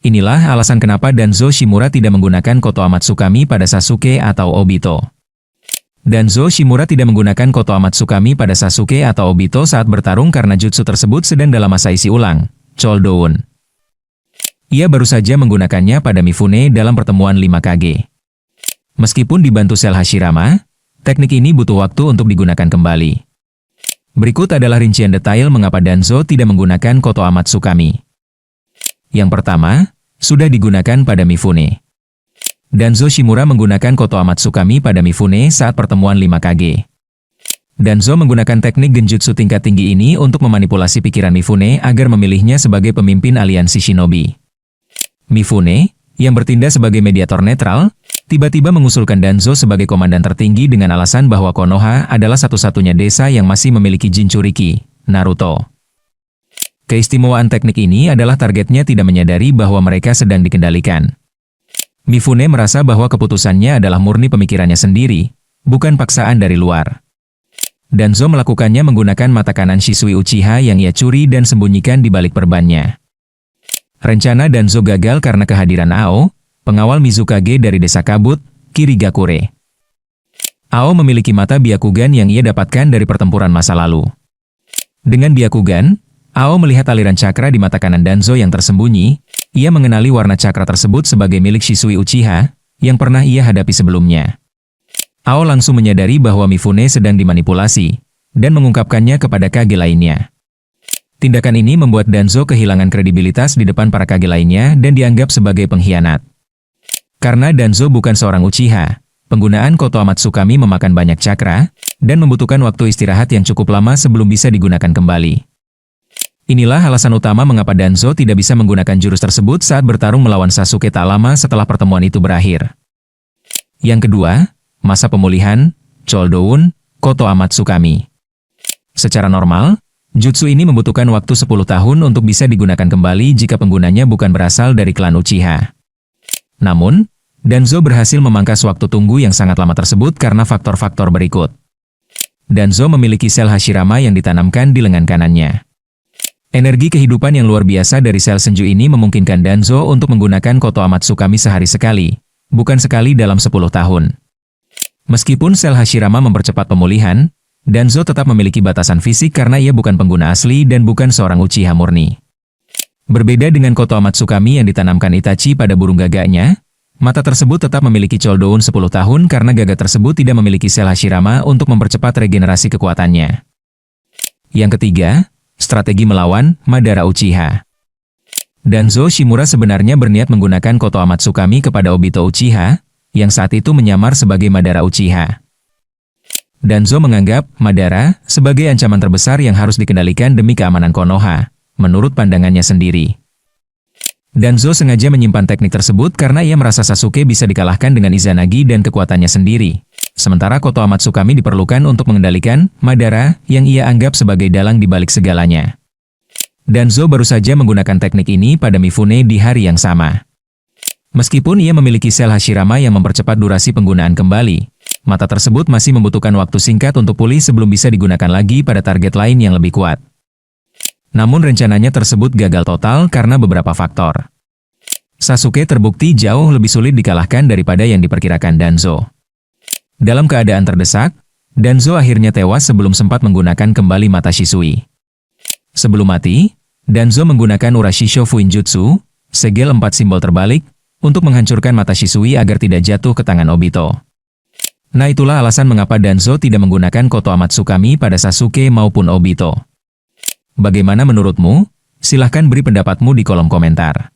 Inilah alasan kenapa Danzo Shimura tidak menggunakan Koto Amatsukami pada Sasuke atau Obito. Danzo Shimura tidak menggunakan Koto Amatsukami pada Sasuke atau Obito saat bertarung karena jutsu tersebut sedang dalam masa isi ulang, Cooldown. Ia baru saja menggunakannya pada Mifune dalam pertemuan 5 Kage. Meskipun dibantu sel Hashirama, teknik ini butuh waktu untuk digunakan kembali. Berikut adalah rincian detail mengapa Danzo tidak menggunakan Koto Amatsukami. Yang pertama, sudah digunakan pada Mifune. Danzo Shimura menggunakan Koto Amatsukami pada Mifune saat pertemuan 5 Kage. Danzo menggunakan teknik genjutsu tingkat tinggi ini untuk memanipulasi pikiran Mifune agar memilihnya sebagai pemimpin aliansi shinobi. Mifune, yang bertindak sebagai mediator netral, tiba-tiba mengusulkan Danzo sebagai komandan tertinggi dengan alasan bahwa Konoha adalah satu-satunya desa yang masih memiliki Jinchuriki, Naruto. Keistimewaan teknik ini adalah targetnya tidak menyadari bahwa mereka sedang dikendalikan. Mifune merasa bahwa keputusannya adalah murni pemikirannya sendiri, bukan paksaan dari luar. Danzo melakukannya menggunakan mata kanan Shisui Uchiha yang ia curi dan sembunyikan di balik perbannya. Rencana Danzo gagal karena kehadiran Ao, pengawal Mizukage dari desa kabut, Kirigakure. Ao memiliki mata Byakugan yang ia dapatkan dari pertempuran masa lalu. Dengan Byakugan, Ao melihat aliran cakra di mata kanan Danzo yang tersembunyi. Ia mengenali warna cakra tersebut sebagai milik Shisui Uchiha, yang pernah ia hadapi sebelumnya. Ao langsung menyadari bahwa Mifune sedang dimanipulasi, dan mengungkapkannya kepada Kage lainnya. Tindakan ini membuat Danzo kehilangan kredibilitas di depan para Kage lainnya dan dianggap sebagai pengkhianat. Karena Danzo bukan seorang Uchiha, penggunaan Koto Amatsukami memakan banyak cakra, dan membutuhkan waktu istirahat yang cukup lama sebelum bisa digunakan kembali. Inilah alasan utama mengapa Danzo tidak bisa menggunakan jurus tersebut saat bertarung melawan Sasuke tak lama setelah pertemuan itu berakhir. Yang kedua, masa pemulihan, Cooldown, Koto Amatsukami. Secara normal, jutsu ini membutuhkan waktu 10 tahun untuk bisa digunakan kembali jika penggunanya bukan berasal dari klan Uchiha. Namun, Danzo berhasil memangkas waktu tunggu yang sangat lama tersebut karena faktor-faktor berikut. Danzo memiliki sel Hashirama yang ditanamkan di lengan kanannya. Energi kehidupan yang luar biasa dari sel senju ini memungkinkan Danzo untuk menggunakan Koto Amatsukami sehari sekali, bukan sekali dalam 10 tahun. Meskipun sel Hashirama mempercepat pemulihan, Danzo tetap memiliki batasan fisik karena ia bukan pengguna asli dan bukan seorang Uchiha murni. Berbeda dengan Koto Amatsukami yang ditanamkan Itachi pada burung gagaknya, mata tersebut tetap memiliki Cooldown 10 tahun karena gagak tersebut tidak memiliki sel Hashirama untuk mempercepat regenerasi kekuatannya. Yang ketiga, strategi melawan Madara Uchiha. Danzo Shimura sebenarnya berniat menggunakan Koto Amatsukami kepada Obito Uchiha, yang saat itu menyamar sebagai Madara Uchiha. Danzo menganggap Madara sebagai ancaman terbesar yang harus dikendalikan demi keamanan Konoha, menurut pandangannya sendiri. Danzo sengaja menyimpan teknik tersebut karena ia merasa Sasuke bisa dikalahkan dengan Izanagi dan kekuatannya sendiri. Sementara Koto Amatsukami diperlukan untuk mengendalikan Madara yang ia anggap sebagai dalang di balik segalanya. Danzo baru saja menggunakan teknik ini pada Mifune di hari yang sama. Meskipun ia memiliki sel Hashirama yang mempercepat durasi penggunaan kembali, mata tersebut masih membutuhkan waktu singkat untuk pulih sebelum bisa digunakan lagi pada target lain yang lebih kuat. Namun rencananya tersebut gagal total karena beberapa faktor. Sasuke terbukti jauh lebih sulit dikalahkan daripada yang diperkirakan Danzo. Dalam keadaan terdesak, Danzo akhirnya tewas sebelum sempat menggunakan kembali mata Shisui. Sebelum mati, Danzo menggunakan Urashisho Fuinjutsu, segel 4 simbol terbalik, untuk menghancurkan mata Shisui agar tidak jatuh ke tangan Obito. Nah itulah alasan mengapa Danzo tidak menggunakan Koto Amatsukami pada Sasuke maupun Obito. Bagaimana menurutmu? Silahkan beri pendapatmu di kolom komentar.